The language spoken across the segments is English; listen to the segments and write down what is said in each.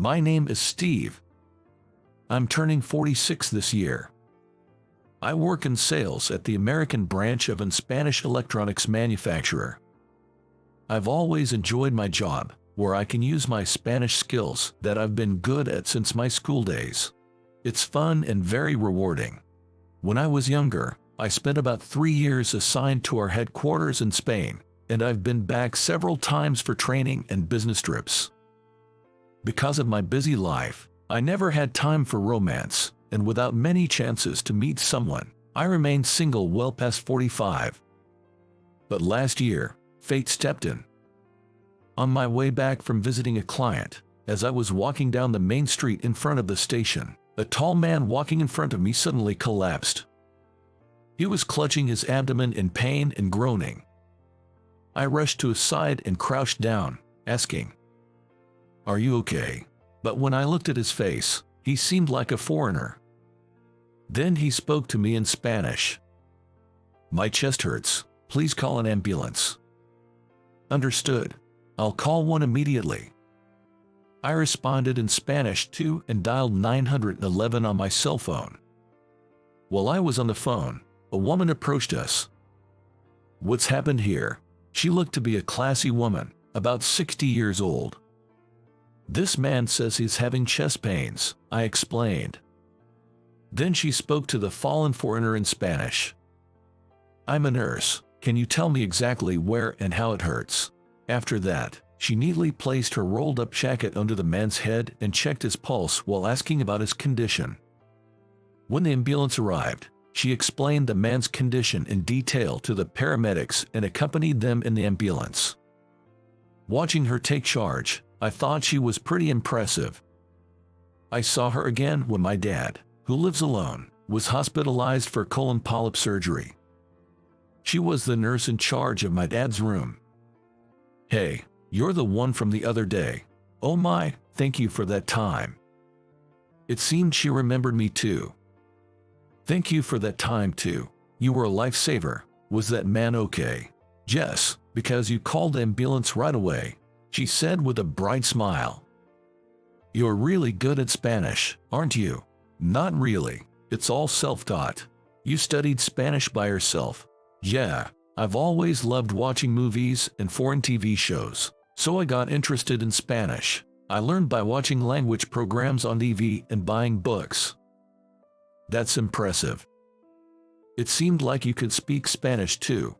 My name is Steve. I'm turning 46 this year. I work in sales at the American branch of a Spanish electronics manufacturer. I've always enjoyed my job, where I can use my Spanish skills that I've been good at since my school days. It's fun and very rewarding. When I was younger, I spent about 3 years assigned to our headquarters in Spain, and I've been back several times for training and business trips. Because of my busy life, I never had time for romance, and without many chances to meet someone, I remained single well past 45. But last year, fate stepped in. On my way back from visiting a client, as I was walking down the main street in front of the station, a tall man walking in front of me suddenly collapsed. He was clutching his abdomen in pain and groaning. I rushed to his side and crouched down, asking, "Are you okay?" But when I looked at his face, he seemed like a foreigner. Then he spoke to me in Spanish. "My chest hurts. Please call an ambulance." "Understood. I'll call one immediately." I responded in Spanish too and dialed 911 on my cell phone. While I was on the phone, a woman approached us. "What's happened here?" She looked to be a classy woman, about 60 years old. "This man says he's having chest pains," I explained. Then she spoke to the fallen foreigner in Spanish. "I'm a nurse. Can you tell me exactly where and how it hurts?" After that, she neatly placed her rolled-up jacket under the man's head and checked his pulse while asking about his condition. When the ambulance arrived, she explained the man's condition in detail to the paramedics and accompanied them in the ambulance. Watching her take charge, I thought she was pretty impressive. I saw her again when my dad, who lives alone, was hospitalized for colon polyp surgery. She was the nurse in charge of my dad's room. "Hey, you're the one from the other day. Oh my, thank you for that time." It seemed she remembered me too. "Thank you for that time too. You were a lifesaver. Was that man okay?" "Yes, because you called the ambulance right away," she said with a bright smile. "You're really good at Spanish, aren't you?" "Not really. It's all self-taught." "You studied Spanish by yourself?" "Yeah. I've always loved watching movies and foreign TV shows, so I got interested in Spanish. I learned by watching language programs on TV and buying books." "That's impressive. It seemed like you could speak Spanish too."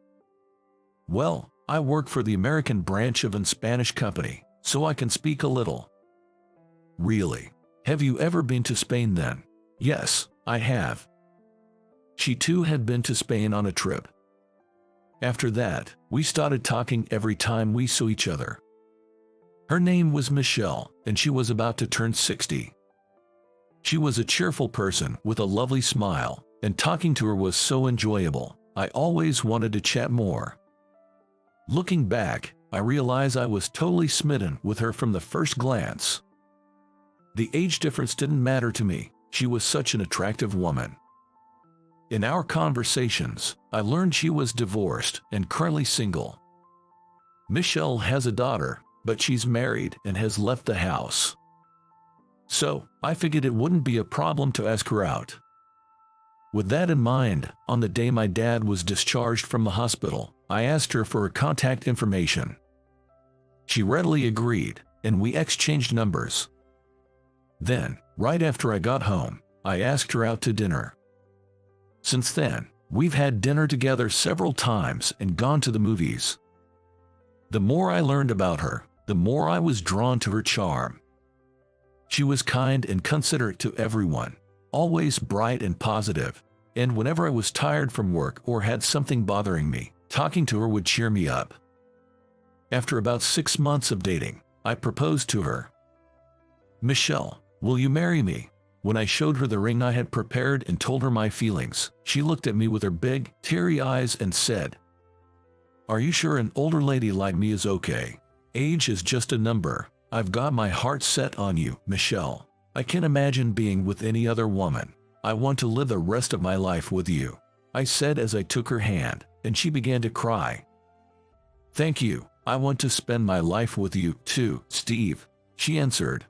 "Well, I work for the American branch of a Spanish company, so I can speak a little." "Really? Have you ever been to Spain then?" "Yes, I have." She too had been to Spain on a trip. After that, we started talking every time we saw each other. Her name was Michelle, and she was about to turn 60. She was a cheerful person with a lovely smile, and talking to her was so enjoyable. I always wanted to chat more. Looking back, I realize I was totally smitten with her from the first glance. The age difference didn't matter to me. She was such an attractive woman. In our conversations, I learned she was divorced and currently single. Michelle has a daughter, but she's married and has left the house. So, I figured it wouldn't be a problem to ask her out. With that in mind, on the day my dad was discharged from the hospital, I asked her for her contact information. She readily agreed, and we exchanged numbers. Then, right after I got home, I asked her out to dinner. Since then, we've had dinner together several times and gone to the movies. The more I learned about her, the more I was drawn to her charm. She was kind and considerate to everyone, always bright and positive, and whenever I was tired from work or had something bothering me, talking to her would cheer me up. After about 6 months of dating, I proposed to her. "Michelle, will you marry me?" When I showed her the ring I had prepared and told her my feelings, she looked at me with her big, teary eyes and said, "Are you sure an older lady like me is okay? Age is just a number. I've got my heart set on you, Michelle. I can't imagine being with any other woman. I want to live the rest of my life with you," I said as I took her hand, and she began to cry. "Thank you. I want to spend my life with you, too, Steve," she answered.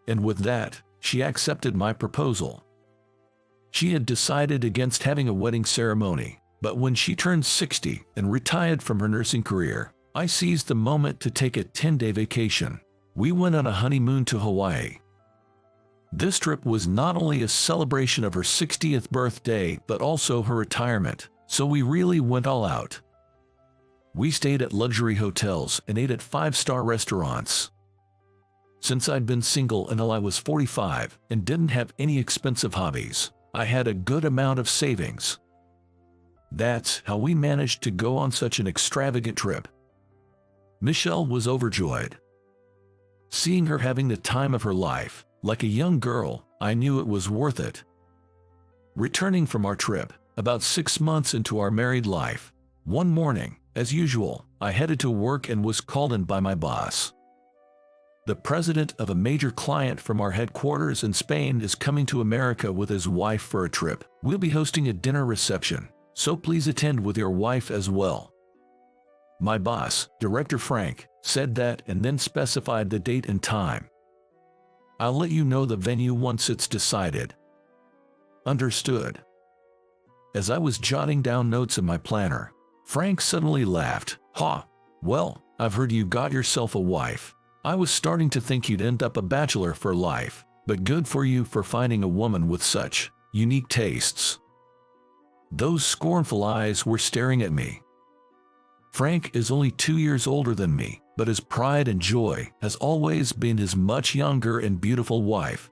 and with that, she accepted my proposal. She had decided against having a wedding ceremony, but when she turned 60 and retired from her nursing career, I seized the moment to take a 10-day vacation. We went on a honeymoon to Hawaii. This trip was not only a celebration of her 60th birthday but also her retirement, so we really went all out. We stayed at luxury hotels and ate at 5-star restaurants. Since I'd been single until I was 45 and didn't have any expensive hobbies, I had a good amount of savings. That's how we managed to go on such an extravagant trip. Michelle was overjoyed. Seeing her having the time of her life, like a young girl, I knew it was worth it. Returning from our trip, about 6 months into our married life, one morning, as usual, I headed to work and was called in by my boss. The president of a major client from our headquarters in Spain is coming to America with his wife for a trip. We'll be hosting a dinner reception, so please attend with your wife as well. My boss, Director Frank, said that and then specified the date and time. I'll let you know the venue once it's decided. Understood. As I was jotting down notes in my planner, Frank suddenly laughed. Ha! Well, I've heard you got yourself a wife. I was starting to think you'd end up a bachelor for life, but good for you for finding a woman with such unique tastes. Those scornful eyes were staring at me. Frank is only 2 years older than me, but his pride and joy has always been his much younger and beautiful wife.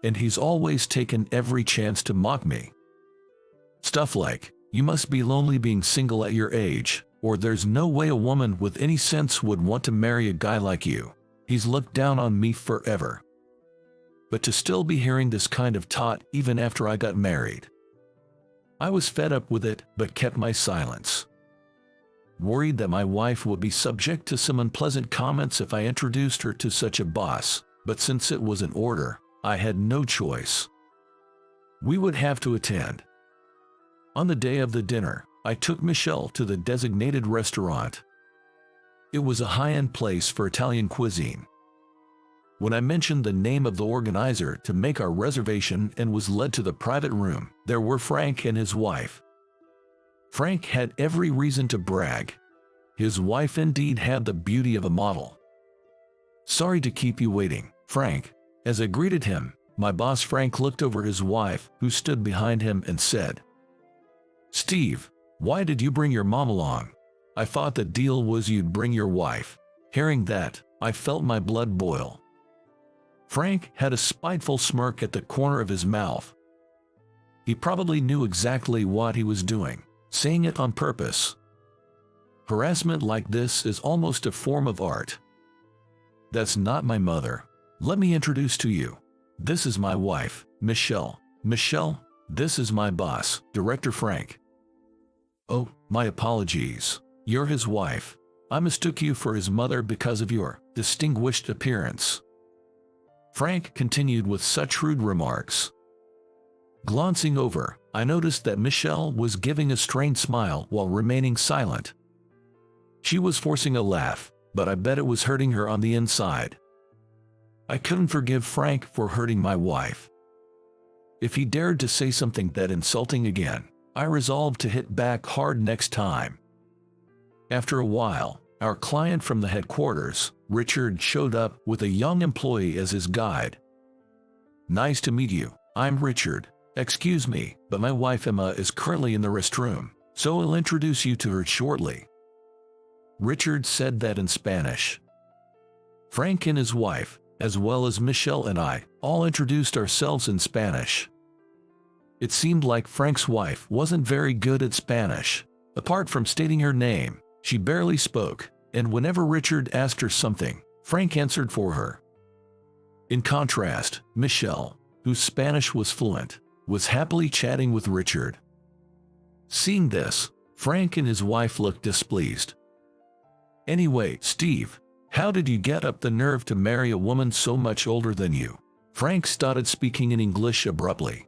And he's always taken every chance to mock me. Stuff like, you must be lonely being single at your age, or there's no way a woman with any sense would want to marry a guy like you. He's looked down on me forever. But to still be hearing this kind of taunt even after I got married. I was fed up with it, but kept my silence. Worried that my wife would be subject to some unpleasant comments if I introduced her to such a boss, but since it was an order, I had no choice. We would have to attend. On the day of the dinner, I took Michelle to the designated restaurant. It was a high-end place for Italian cuisine. When I mentioned the name of the organizer to make our reservation and was led to the private room, there were Frank and his wife. Frank had every reason to brag. His wife indeed had the beauty of a model. Sorry to keep you waiting, Frank. As I greeted him, my boss Frank looked over his wife, who stood behind him, and said, Steve, why did you bring your mom along? I thought the deal was you'd bring your wife. Hearing that, I felt my blood boil. Frank had a spiteful smirk at the corner of his mouth. He probably knew exactly what he was doing, saying it on purpose. Harassment like this is almost a form of art. That's not my mother. Let me introduce to you. This is my wife, Michelle. Michelle, this is my boss, Director Frank. Oh, my apologies. You're his wife. I mistook you for his mother because of your distinguished appearance. Frank continued with such rude remarks. Glancing over, I noticed that Michelle was giving a strained smile while remaining silent. She was forcing a laugh, but I bet it was hurting her on the inside. I couldn't forgive Frank for hurting my wife. If he dared to say something that insulting again, I resolved to hit back hard next time. After a while, our client from the headquarters, Richard, showed up with a young employee as his guide. Nice to meet you. I'm Richard. Excuse me, but my wife Emma is currently in the restroom, so I'll introduce you to her shortly. Richard said that in Spanish. Frank and his wife, as well as Michelle and I, all introduced ourselves in Spanish. It seemed like Frank's wife wasn't very good at Spanish. Apart from stating her name, she barely spoke, and whenever Richard asked her something, Frank answered for her. In contrast, Michelle, whose Spanish was fluent, was happily chatting with Richard. Seeing this, Frank and his wife looked displeased. Anyway, Steve, how did you get up the nerve to marry a woman so much older than you? Frank started speaking in English abruptly.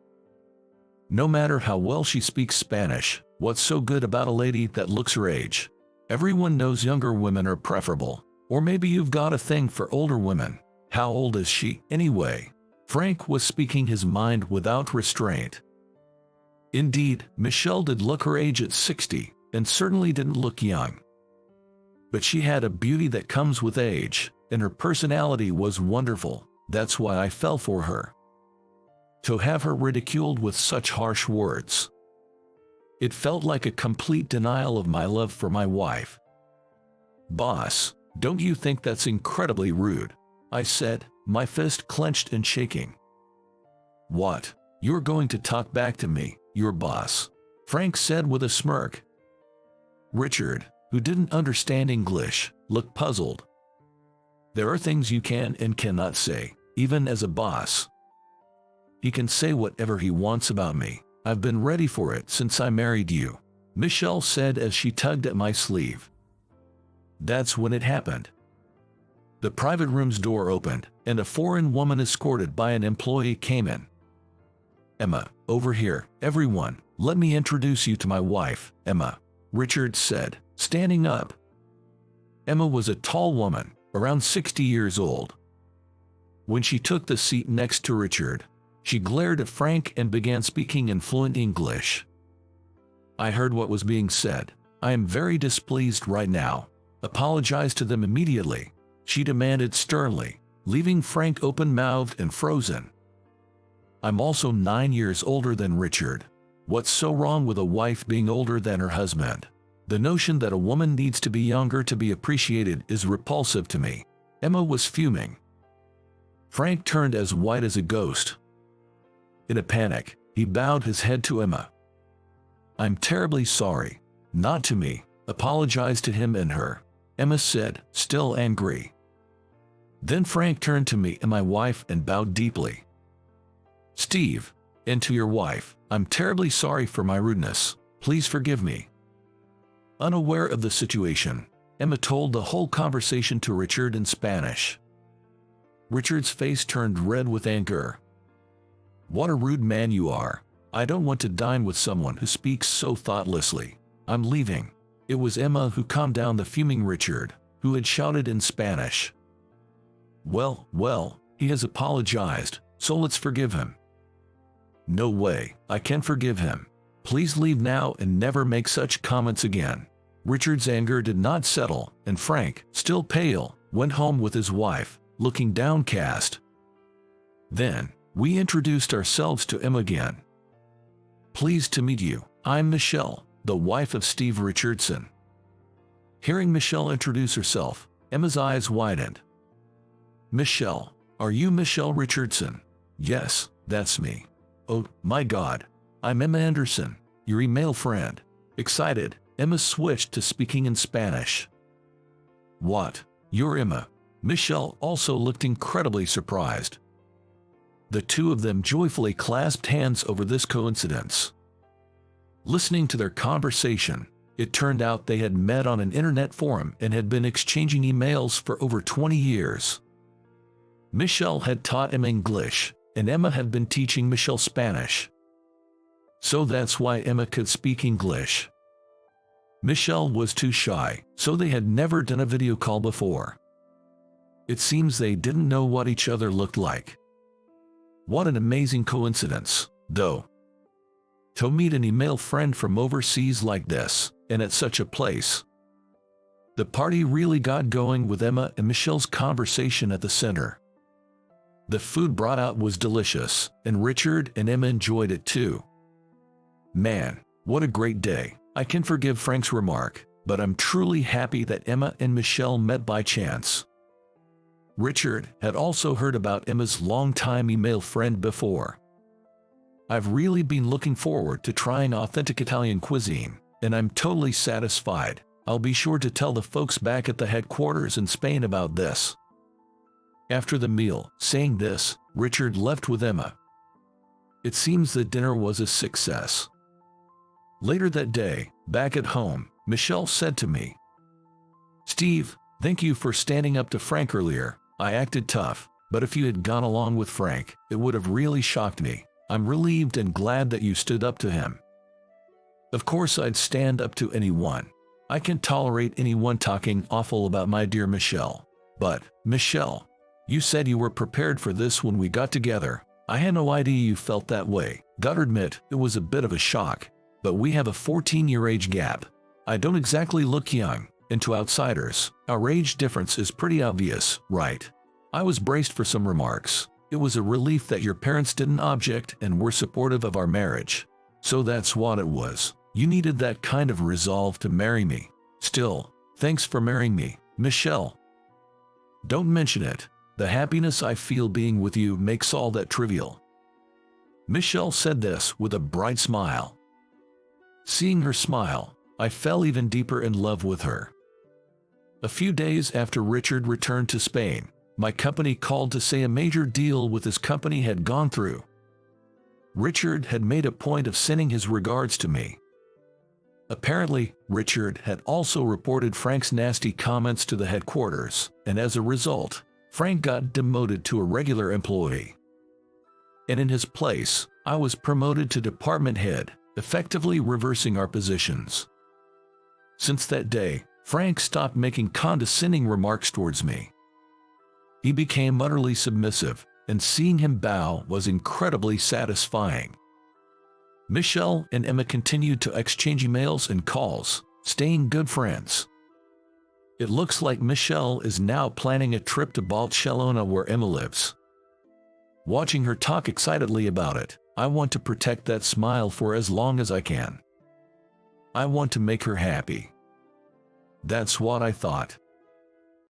No matter how well she speaks Spanish, what's so good about a lady that looks her age? Everyone knows younger women are preferable, or maybe you've got a thing for older women. How old is she, anyway? Frank was speaking his mind without restraint. Indeed, Michelle did look her age at 60, and certainly didn't look young. But she had a beauty that comes with age, and her personality was wonderful. That's why I fell for her. To have her ridiculed with such harsh words, it felt like a complete denial of my love for my wife. "Boss, don't you think that's incredibly rude?" I said, my fist clenched and shaking. "What? You're going to talk back to me, your boss?" Frank said with a smirk. Richard, who didn't understand English, looked puzzled. "There are things you can and cannot say, even as a boss. He can say whatever he wants about me. I've been ready for it since I married you," Michelle said as she tugged at my sleeve. That's when it happened. The private room's door opened, and a foreign woman escorted by an employee came in. "Emma, over here, everyone. Let me introduce you to my wife, Emma," Richard said, standing up. Emma was a tall woman, around 60 years old. When she took the seat next to Richard, she glared at Frank and began speaking in fluent English. I heard what was being said. "I am very displeased right now. Apologize to them immediately," she demanded sternly, leaving Frank open-mouthed and frozen. "I'm also 9 years older than Richard. What's so wrong with a wife being older than her husband? The notion that a woman needs to be younger to be appreciated is repulsive to me." Emma was fuming. Frank turned as white as a ghost. In a panic, he bowed his head to Emma. "I'm terribly sorry." "Not to me. Apologize to him and her," Emma said, still angry. Then Frank turned to me and my wife and bowed deeply. "Steve, and to your wife, I'm terribly sorry for my rudeness. Please forgive me." Unaware of the situation, Emma told the whole conversation to Richard in Spanish. Richard's face turned red with anger. "What a rude man you are. I don't want to dine with someone who speaks so thoughtlessly. I'm leaving." It was Emma who calmed down the fuming Richard, who had shouted in Spanish. Well, he has apologized, so let's forgive him." "No way, I can forgive him. Please leave now and never make such comments again." Richard's anger did not settle, and Frank, still pale, went home with his wife, looking downcast. Then, we introduced ourselves to Emma again. "Pleased to meet you. I'm Michelle, the wife of Steve Richardson." Hearing Michelle introduce herself, Emma's eyes widened. "Michelle, are you Michelle Richardson?" "Yes, that's me." "Oh, my God. I'm Emma Anderson, your email friend." Excited, Emma switched to speaking in Spanish. "What? You're Emma?" Michelle also looked incredibly surprised. The two of them joyfully clasped hands over this coincidence. Listening to their conversation, it turned out they had met on an internet forum and had been exchanging emails for over 20 years. Michelle had taught Emma English, and Emma had been teaching Michelle Spanish. So that's why Emma could speak English. Michelle was too shy, so they had never done a video call before. It seems they didn't know what each other looked like. What an amazing coincidence, though. To meet an email friend from overseas like this, and at such a place. The party really got going with Emma and Michelle's conversation at the center. The food brought out was delicious, and Richard and Emma enjoyed it too. Man, what a great day. I can forgive Frank's remark, but I'm truly happy that Emma and Michelle met by chance. Richard had also heard about Emma's longtime email friend before. "I've really been looking forward to trying authentic Italian cuisine, and I'm totally satisfied. I'll be sure to tell the folks back at the headquarters in Spain about this." After the meal, saying this, Richard left with Emma. It seems the dinner was a success. Later that day, back at home, Michelle said to me, "Steve, thank you for standing up to Frank earlier. I acted tough, but if you had gone along with Frank, it would have really shocked me. I'm relieved and glad that you stood up to him." Of course I'd stand up to anyone. I can tolerate anyone talking awful about my dear Michelle. But, Michelle, You said you were prepared for this when we got together. I had no idea you felt that way. Gotta admit, it was a bit of a shock. But we have a 14-year age gap. I don't exactly look young, and to outsiders, our age difference is pretty obvious, right? I was braced for some remarks. It was a relief that your parents didn't object and were supportive of our marriage. So that's what it was. You needed that kind of resolve to marry me. Still, thanks for marrying me, Michelle. Don't mention it. The happiness I feel being with you makes all that trivial. Michelle said this with a bright smile. Seeing her smile, I fell even deeper in love with her. A few days after Richard returned to Spain, my company called to say a major deal with his company had gone through. Richard had made a point of sending his regards to me. Apparently, Richard had also reported Frank's nasty comments to the headquarters, and as a result, Frank got demoted to a regular employee. And in his place, I was promoted to department head, effectively reversing our positions. Since that day, Frank stopped making condescending remarks towards me. He became utterly submissive, and seeing him bow was incredibly satisfying. Michelle and Emma continued to exchange emails and calls, staying good friends. It looks like Michelle is now planning a trip to Barcelona where Emma lives. Watching her talk excitedly about it, I want to protect that smile for as long as I can. I want to make her happy. That's what I thought.